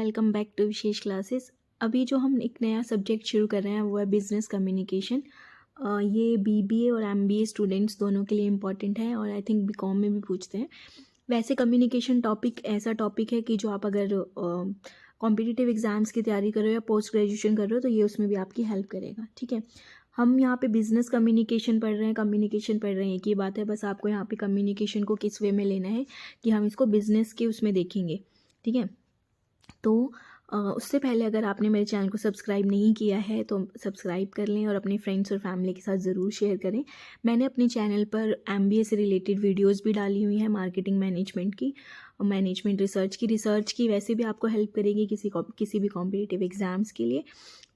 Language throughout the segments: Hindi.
Welcome back to Vishesh classes. अभी जो हम एक नया सब्जेक्ट शुरू कर रहे हैं वो है बिजनेस कम्युनिकेशन। ये बीबीए और एमबीए स्टूडेंट्स दोनों के लिए इम्पॉर्टेंट है और आई थिंक बीकॉम में भी पूछते हैं। वैसे कम्युनिकेशन टॉपिक ऐसा टॉपिक है कि जो आप अगर कॉम्पिटिटिव एग्ज़ाम्स की तैयारी कर रहे हो या पोस्ट ग्रेजुएशन कर रहे हो तो ये उसमें भी आपकी हेल्प करेगा। ठीक है, हम यहाँ पे बिजनेस कम्युनिकेशन पढ़ रहे हैं, कम्युनिकेशन पढ़ रहे हैं, एक ही बात है। बस आपको यहाँ पे कम्युनिकेशन को किस वे में लेना है कि हम इसको बिजनेस के उसमें देखेंगे। ठीक है, तो उससे पहले अगर आपने मेरे चैनल को सब्सक्राइब नहीं किया है तो सब्सक्राइब कर लें और अपने फ्रेंड्स और फैमिली के साथ ज़रूर शेयर करें। मैंने अपने चैनल पर एमबीए से रिलेटेड वीडियोस भी डाली हुई हैं, मार्केटिंग मैनेजमेंट की, मैनेजमेंट रिसर्च की वैसे भी आपको हेल्प करेगी किसी भी कॉम्पिटिटिव एग्ज़ाम्स के लिए।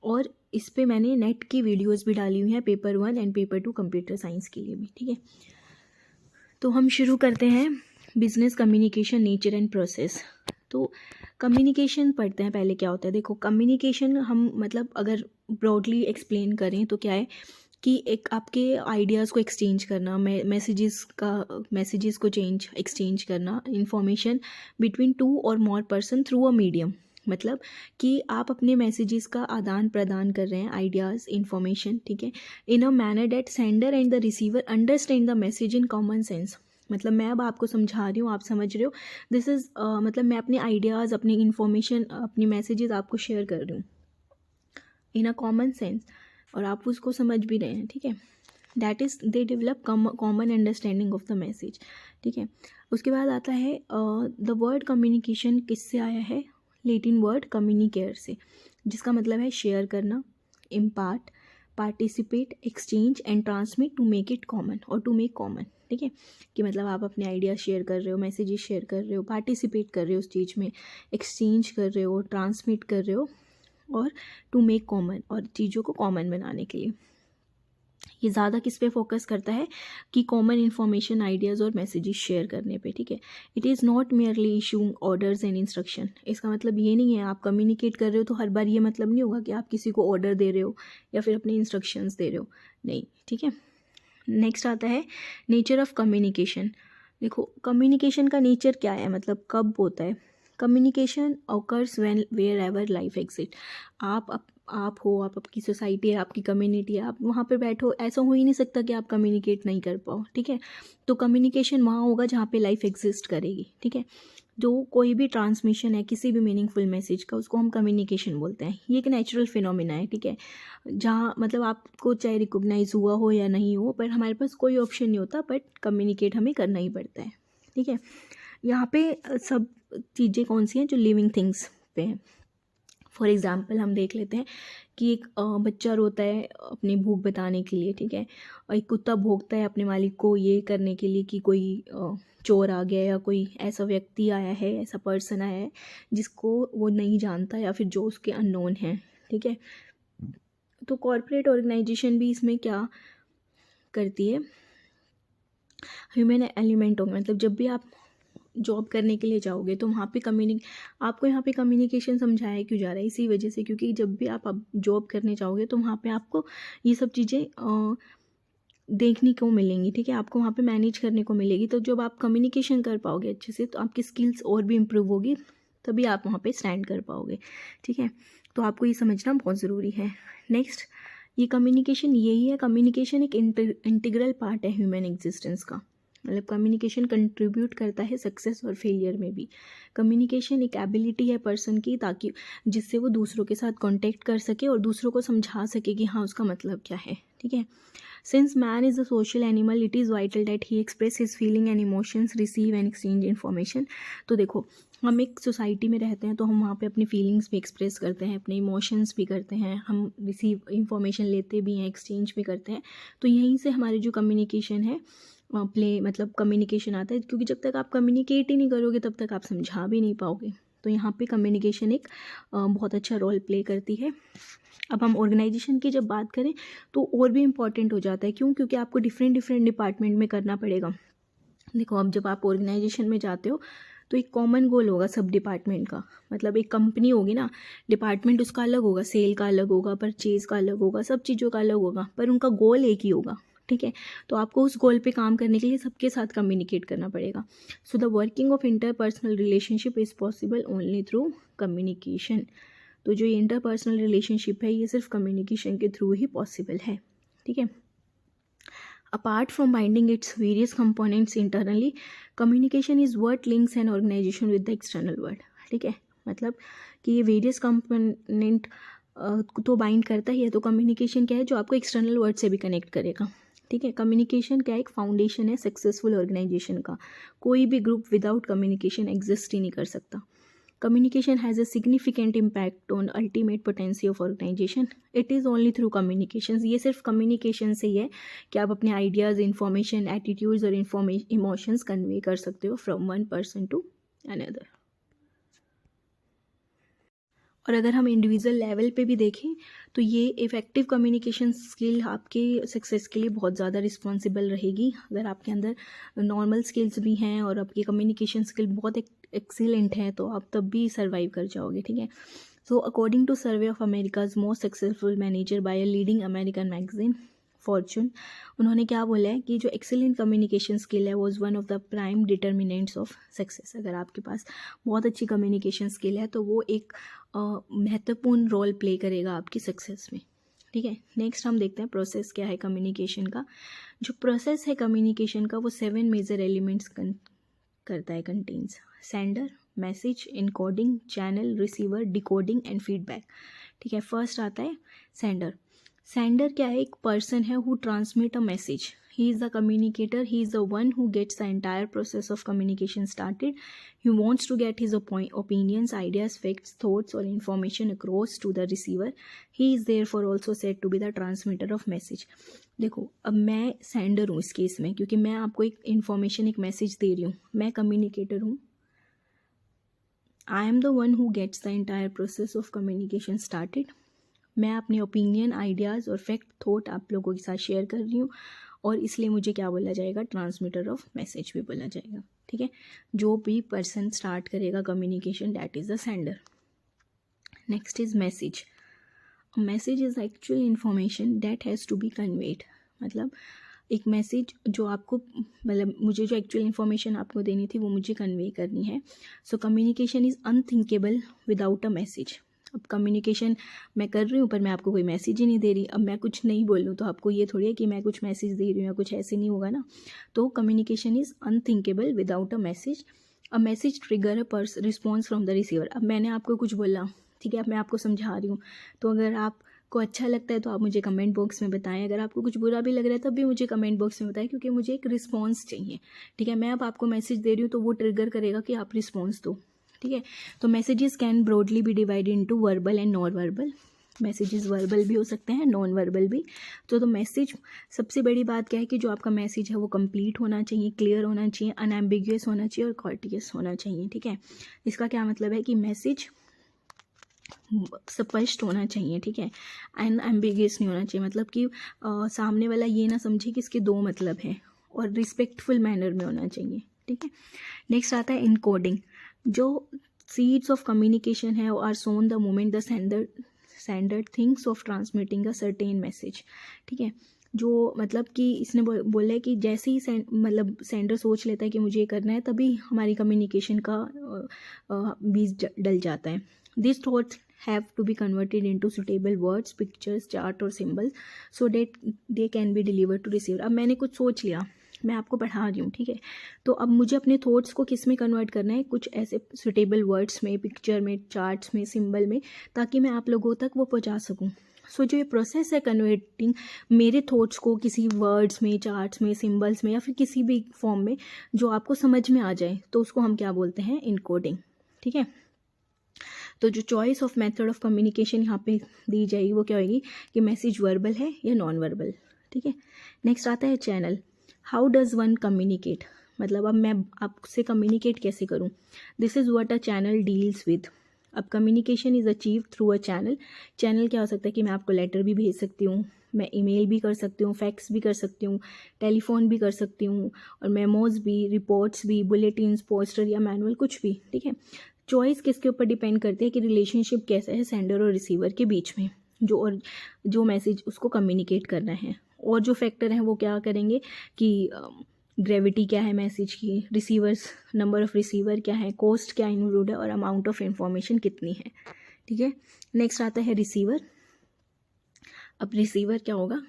और इस पे मैंने नेट की वीडियोज़ भी डाली हुई हैं paper 1 and paper 2 computer science के लिए भी। ठीक है, तो हम शुरू करते हैं business communication nature and process. तो कम्युनिकेशन पढ़ते हैं पहले क्या होता है। देखो, कम्युनिकेशन हम मतलब अगर ब्रॉडली एक्सप्लेन करें तो क्या है कि एक आपके आइडियाज़ को एक्सचेंज करना, मैसेजेस को एक्सचेंज करना, इंफॉर्मेशन बिटवीन टू और more person through a medium. मतलब कि आप अपने मैसेजेस का आदान प्रदान कर रहे हैं, आइडियाज़, इन्फॉर्मेशन। ठीक है, in a manner that sender and the receiver understand the message in common sense. मतलब मैं अब आपको समझा रही हूँ, आप समझ रहे हो। दिस इज़ मतलब मैं अपने आइडियाज़, अपनी इन्फॉर्मेशन, अपनी मैसेजेस आपको शेयर कर रही हूँ इन अ कॉमन सेंस और आप उसको समझ भी रहे हैं। ठीक है, that is they develop common understanding of the message. ठीक है, उसके बाद आता है द वर्ड कम्युनिकेशन किससे आया है, लैटिन वर्ड कम्युनिकेयर से, जिसका मतलब है शेयर करना, impart, participate, exchange and transmit to make it common और टू मेक कॉमन। ठीक है, कि मतलब आप अपने आइडिया शेयर कर रहे हो, मैसेजेस शेयर कर रहे हो, पार्टिसिपेट कर रहे हो उस चीज़ में, एक्सचेंज कर रहे हो, ट्रांसमिट कर रहे हो और टू मेक कॉमन, और चीज़ों को कॉमन बनाने के लिए। ये ज़्यादा किस पे फोकस करता है कि कॉमन इन्फॉर्मेशन, आइडियाज़ और मैसेजेस शेयर करने पे। ठीक है, it is not merely issuing orders and instruction. इसका मतलब ये नहीं है आप कम्युनिकेट कर रहे हो तो हर बार ये मतलब नहीं होगा कि आप किसी को ऑर्डर दे रहे हो या फिर अपने इंस्ट्रक्शंस दे रहे हो, नहीं। ठीक है, नेक्स्ट आता है नेचर ऑफ कम्युनिकेशन। देखो, कम्युनिकेशन का नेचर क्या है, मतलब कब होता है। Communication occurs when wherever life exist. आप हो, आप आपकी सोसाइटी है, आपकी कम्युनिटी है, आप वहाँ पे बैठो, ऐसा हो ही नहीं सकता कि आप कम्युनिकेट नहीं कर पाओ। ठीक है, तो कम्युनिकेशन वहाँ होगा जहाँ पे लाइफ एग्जिस्ट करेगी। ठीक है, जो कोई भी ट्रांसमिशन है किसी भी मीनिंगफुल मैसेज का, उसको हम कम्युनिकेशन बोलते हैं। ये एक नेचुरल फिनोमिना है। ठीक है, जहाँ मतलब आपको चाहे रिकॉग्नाइज हुआ हो या नहीं हो, पर हमारे पास कोई ऑप्शन नहीं होता, बट कम्युनिकेट हमें करना ही पड़ता है। ठीक है, यहाँ पे सब चीज़ें कौन सी हैं जो लिविंग थिंग्स पे हैं। फॉर एग्ज़ाम्पल हम देख लेते हैं कि एक बच्चा रोता है अपनी भूख बताने के लिए। ठीक है, और एक कुत्ता भौंकता है अपने मालिक को ये करने के लिए कि कोई चोर आ गया या कोई ऐसा व्यक्ति आया है, ऐसा पर्सन आया है जिसको वो नहीं जानता या फिर जो उसके अननोन है। ठीक है, तो कॉर्पोरेट ऑर्गेनाइजेशन भी इसमें क्या करती है, ह्यूमन एलिमेंट होगा। मतलब जब भी आप जॉब करने के लिए जाओगे तो वहाँ पे आपको यहाँ पे कम्युनिकेशन समझाया क्यों जा रहा है, इसी वजह से, क्योंकि जब भी आप अब जॉब करने जाओगे तो वहाँ पे आपको ये सब चीज़ें देखने को मिलेंगी। ठीक है, आपको वहाँ पे मैनेज करने को मिलेगी। तो जब आप कम्युनिकेशन कर पाओगे अच्छे से तो आपकी स्किल्स और भी इम्प्रूव होगी, तभी आप वहाँ पे स्टैंड कर पाओगे। ठीक है, तो आपको ये समझना बहुत ज़रूरी है। नेक्स्ट, ये कम्युनिकेशन यही है, कम्युनिकेशन एक इंटीग्रल पार्ट है ह्यूमन एग्जिस्टेंस का। मतलब कम्युनिकेशन कंट्रीब्यूट करता है सक्सेस और फेलियर में भी। कम्युनिकेशन एक एबिलिटी है पर्सन की, ताकि जिससे वो दूसरों के साथ कांटेक्ट कर सके और दूसरों को समझा सके कि हाँ उसका मतलब क्या है। ठीक है, since man is a social animal, it is vital that he express his feeling and emotions, receive and exchange information. तो देखो, हम एक सोसाइटी में रहते हैं तो हम वहाँ पे अपनी फीलिंग्स भी एक्सप्रेस करते हैं, अपने इमोशंस भी करते हैं, हम रिसीव इंफॉर्मेशन लेते भी हैं, एक्सचेंज भी करते हैं। तो यहीं से हमारी जो कम्युनिकेशन है मतलब कम्युनिकेशन आता है, क्योंकि जब तक आप कम्युनिकेट ही नहीं करोगे तब तक आप समझा भी नहीं पाओगे। तो यहाँ पे कम्युनिकेशन एक बहुत अच्छा रोल प्ले करती है। अब हम ऑर्गेनाइजेशन की जब बात करें तो और भी इम्पॉर्टेंट हो जाता है। क्यों? क्योंकि आपको डिफरेंट डिपार्टमेंट में करना पड़ेगा। देखो, अब जब आप ऑर्गेनाइजेशन में जाते हो तो एक कॉमन गोल होगा सब डिपार्टमेंट का। मतलब एक कंपनी होगी ना, डिपार्टमेंट उसका अलग होगा, सेल का अलग होगा, परचेज का अलग होगा, सब चीज़ों का अलग होगा, पर उनका गोल एक ही होगा। ठीक है। तो आपको उस गोल पे काम करने के लिए सबके साथ कम्युनिकेट करना पड़ेगा। So the working of interpersonal relationship is possible only through communication. तो जो ये इंटरपर्सनल रिलेशनशिप है ये सिर्फ कम्युनिकेशन के थ्रू ही पॉसिबल है, ठीक है। Apart from binding its various components internally, communication is what links an organisation with the external world, ठीक है। मतलब कि ये वेरियस कंपोनेंट तो बाइंड करता ही है, तो कम्युनिकेशन क्या है, जो आपको एक्सटर्नल वर्ल्ड से भी कनेक्ट करेगा, ठीक है। कम्युनिकेशन क्या एक फाउंडेशन है सक्सेसफुल ऑर्गेनाइजेशन का। कोई भी ग्रुप विदाउट कम्युनिकेशन एग्जिस्ट ही नहीं कर सकता। Communication has a significant impact on ultimate potency of organization. It is only through communications. ये सिर्फ communication से ही है कि आप अपने ideas, information, attitudes और emotions convey कर सकते हो from one person to another. और अगर हम इंडिविजुअल लेवल पे भी देखें तो ये इफ़ेक्टिव कम्युनिकेशन स्किल आपके सक्सेस के लिए बहुत ज़्यादा रिस्पॉन्सिबल रहेगी। अगर आपके अंदर नॉर्मल स्किल्स भी हैं और आपकी कम्युनिकेशन स्किल बहुत एक्सीलेंट है तो आप तब भी सर्वाइव कर जाओगे, ठीक है। So according to survey of America's most successful manager by a leading American magazine Fortune, उन्होंने क्या बोला है कि जो एक्सीलेंट कम्युनिकेशन स्किल है was one of the prime determinants of success. अगर आपके पास बहुत अच्छी कम्युनिकेशन स्किल है तो वो एक महत्वपूर्ण रोल प्ले करेगा आपकी सक्सेस में, ठीक है। नेक्स्ट हम देखते हैं प्रोसेस क्या है कम्युनिकेशन का। जो प्रोसेस है कम्युनिकेशन का वो 7 मेजर एलिमेंट्स करता है, contains sender, message, encoding, channel, receiver, decoding and feedback, ठीक है। फर्स्ट आता है सेंडर। सेंडर क्या है, एक पर्सन है who transmit a message. He is the communicator. He is the one who gets the entire process of communication started. He wants to get his opinions, ideas, facts, thoughts or information across to the receiver. He is therefore also said to be the transmitter of message. देखो अब मैं सेंडर हूँ इस केस में, क्योंकि मैं आपको एक इन्फॉर्मेशन, एक मैसेज दे रही हूँ। मैं कम्युनिकेटर हूँ। I am the one who gets the entire process of communication started. मैं अपने ओपिनियन, आइडियाज़ और फैक्ट, थॉट आप लोगों के साथ शेयर कर रही हूँ और इसलिए मुझे क्या बोला जाएगा, ट्रांसमीटर ऑफ मैसेज भी बोला जाएगा, ठीक है। जो भी पर्सन स्टार्ट करेगा communication that is the sender. Next is message. Message is actual information that has to be conveyed. मतलब एक मैसेज जो आपको, मतलब मुझे जो एक्चुअल इन्फॉर्मेशन आपको देनी थी वो मुझे कन्वे करनी है। So communication is unthinkable without a message. अब कम्युनिकेशन मैं कर रही हूँ पर मैं आपको कोई मैसेज ही नहीं दे रही। अब मैं कुछ नहीं बोल लूँ तो आपको ये थोड़ी है कि मैं कुछ मैसेज दे रही हूँ या कुछ ऐसे नहीं होगा ना। तो communication is unthinkable without a message. A message trigger a response from the receiver. अब मैंने आपको कुछ बोला, ठीक है, अब मैं आपको समझा रही हूँ, तो अगर आपको अच्छा लगता है तो आप मुझे कमेंट बॉक्स में बताएं। अगर आपको कुछ बुरा भी लग रहा है तब भी मुझे कमेंट बॉक्स में बताएं, क्योंकि मुझे एक रिस्पॉन्स चाहिए, ठीक है। मैं अब आपको मैसेज दे रही हूँ तो वो ट्रिगर करेगा कि आप रिस्पॉन्स दो, ठीक है। तो messages can broadly be divided into verbal and non verbal. Messages verbal भी हो सकते हैं, नॉन वर्बल भी। तो मैसेज, सबसे बड़ी बात क्या है कि जो आपका मैसेज है वो कंप्लीट होना चाहिए, क्लियर होना चाहिए, अनएम्बिगुअस होना चाहिए और कॉर्टियस होना चाहिए, ठीक है। इसका क्या मतलब है कि मैसेज स्पष्ट होना चाहिए, ठीक है, अनएम्बिगुअस नहीं होना चाहिए। मतलब कि सामने वाला ये ना समझे कि इसके दो मतलब हैं, और रिस्पेक्टफुल मैनर में होना चाहिए, ठीक है। नेक्स्ट आता है इनकोडिंग। जो सीड्स ऑफ कम्युनिकेशन है are sown the moment the sender thinks of transmitting a certain message, ठीक है। जो मतलब कि इसने बोला है कि जैसे ही मतलब सेंडर सोच लेता है कि मुझे ये करना है, तभी हमारी कम्युनिकेशन का बीज डल जाता है। This thoughts have to be converted into suitable words, pictures, chart और symbols so that they can be delivered to receiver। अब मैंने कुछ सोच लिया, मैं आपको पढ़ा रही हूँ, ठीक है। तो अब मुझे अपने थॉट्स को किस में कन्वर्ट करना है, कुछ ऐसे सुटेबल वर्ड्स में, पिक्चर में, चार्ट्स में, सिंबल में, ताकि मैं आप लोगों तक वो पहुँचा सकूँ। सो जो ये प्रोसेस है कन्वर्टिंग मेरे थॉट्स को किसी वर्ड्स में, चार्ट्स में, सिंबल्स में या फिर किसी भी फॉर्म में जो आपको समझ में आ जाए, तो उसको हम क्या बोलते हैं, इनकोडिंग, ठीक है। तो जो choice of method of communication यहाँ पे दी जाएगी वो क्या होगी कि मैसेज वर्बल है या नॉन वर्बल, ठीक है। नेक्स्ट आता है channel. How does one communicate. मतलब अब मैं आपसे कम्युनिकेट कैसे करूँ, this is what a channel deals with. अब communication is achieve through a channel. Channel क्या हो सकता है कि मैं आपको लेटर भी भेज सकती हूँ, मैं ईमेल भी कर सकती हूँ, फैक्स भी कर सकती हूँ, टेलीफोन भी कर सकती हूँ, और मेमोज भी, रिपोर्ट्स भी, बुलेटिन्स, पोस्टर या मैनुअल, कुछ भी, ठीक है। चॉइस किसके ऊपर डिपेंड करती है कि रिलेशनशिप कैसा है सेंडर और रिसीवर के बीच में, जो मैसेज उसको कम्युनिकेट करना है और जो फैक्टर हैं वो क्या करेंगे कि ग्रेविटी क्या है मैसेज की, रिसीवर्स नंबर ऑफ़ रिसीवर क्या है, कॉस्ट क्या इंक्लूड है और अमाउंट ऑफ इंफॉर्मेशन कितनी है। ठीक है, नेक्स्ट आता है रिसीवर। अब रिसीवर क्या होगा,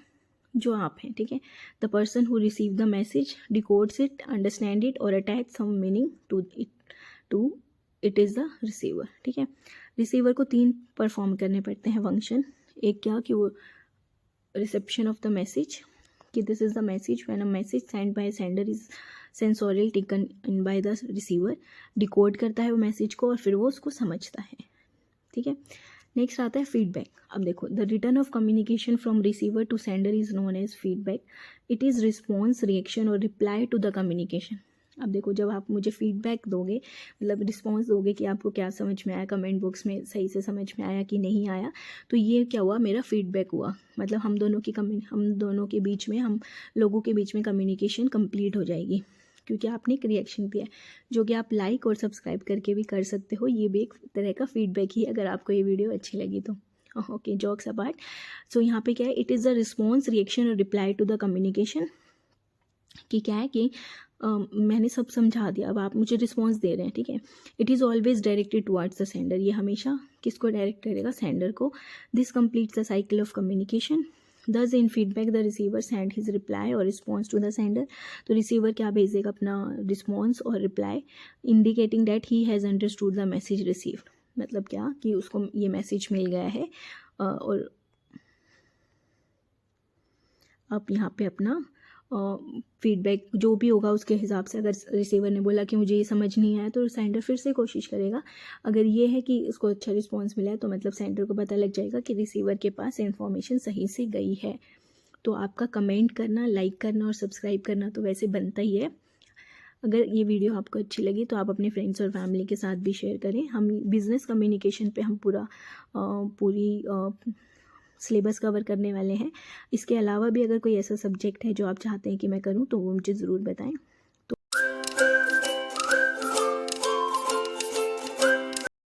जो आप हैं। ठीक है, the person who receive the message decodes it, understand it और attach some meaning to it is the receiver. ठीक है, रिसीवर को 3 परफॉर्म करने पड़ते हैं फंक्शन। एक क्या कि वो रिसेप्शन ऑफ द मैसेज, कि this is the message when a message send by sender is sensorial taken in by the receiver, decode करता है वो मैसेज को और फिर वो उसको समझता है। ठीक है, नेक्स्ट आता है फीडबैक। अब देखो, the return of communication from receiver to sender is known as feedback. It is response, reaction और रिप्लाई टू द कम्युनिकेशन। अब देखो, जब आप मुझे फीडबैक दोगे, मतलब रिस्पॉन्स दोगे कि आपको क्या समझ में आया, कमेंट बॉक्स में सही से समझ में आया कि नहीं आया, तो ये क्या हुआ, मेरा फीडबैक हुआ। मतलब हम दोनों के बीच में, हम लोगों के बीच में कम्युनिकेशन कंप्लीट हो जाएगी, क्योंकि आपने एक रिएक्शन दिया है, जो कि आप लाइक और सब्सक्राइब करके भी कर सकते हो। ये भी एक तरह का फीडबैक ही, अगर आपको ये वीडियो अच्छी लगी तो। Okay, jocks apart. सो यहाँ पे क्या है, it is the response, reaction और रिप्लाई टू द कम्युनिकेशन। कि क्या है कि मैंने सब समझा दिया, अब आप मुझे रिस्पॉन्स दे रहे हैं। ठीक है, it is always directed towards the sender. ये हमेशा किसको डायरेक्ट करेगा, सेंडर को। This completes the cycle of communication. Thus in feedback the receiver send his reply or response to the sender। तो रिसीवर क्या भेजेगा, अपना रिस्पॉन्स और reply, indicating that he has understood the message received. मतलब क्या कि उसको ये मैसेज मिल गया है। और आप यहाँ पे अपना फीडबैक जो भी होगा उसके हिसाब से, अगर रिसीवर ने बोला कि मुझे ये समझ नहीं आया तो सेंडर फिर से कोशिश करेगा। अगर ये है कि उसको अच्छा रिस्पॉन्स मिला है तो मतलब सेंडर को पता लग जाएगा कि रिसीवर के पास इन्फॉर्मेशन सही से गई है। तो आपका कमेंट करना, लाइक करना और सब्सक्राइब करना तो वैसे बनता ही है। अगर ये वीडियो आपको अच्छी लगी तो आप अपने फ्रेंड्स और फैमिली के साथ भी शेयर करें। हम बिज़नेस कम्युनिकेशन पे हम पूरी सिलेबस कवर करने वाले हैं। इसके अलावा भी अगर कोई ऐसा सब्जेक्ट है जो आप चाहते हैं कि मैं करूं तो वो मुझे ज़रूर बताएं।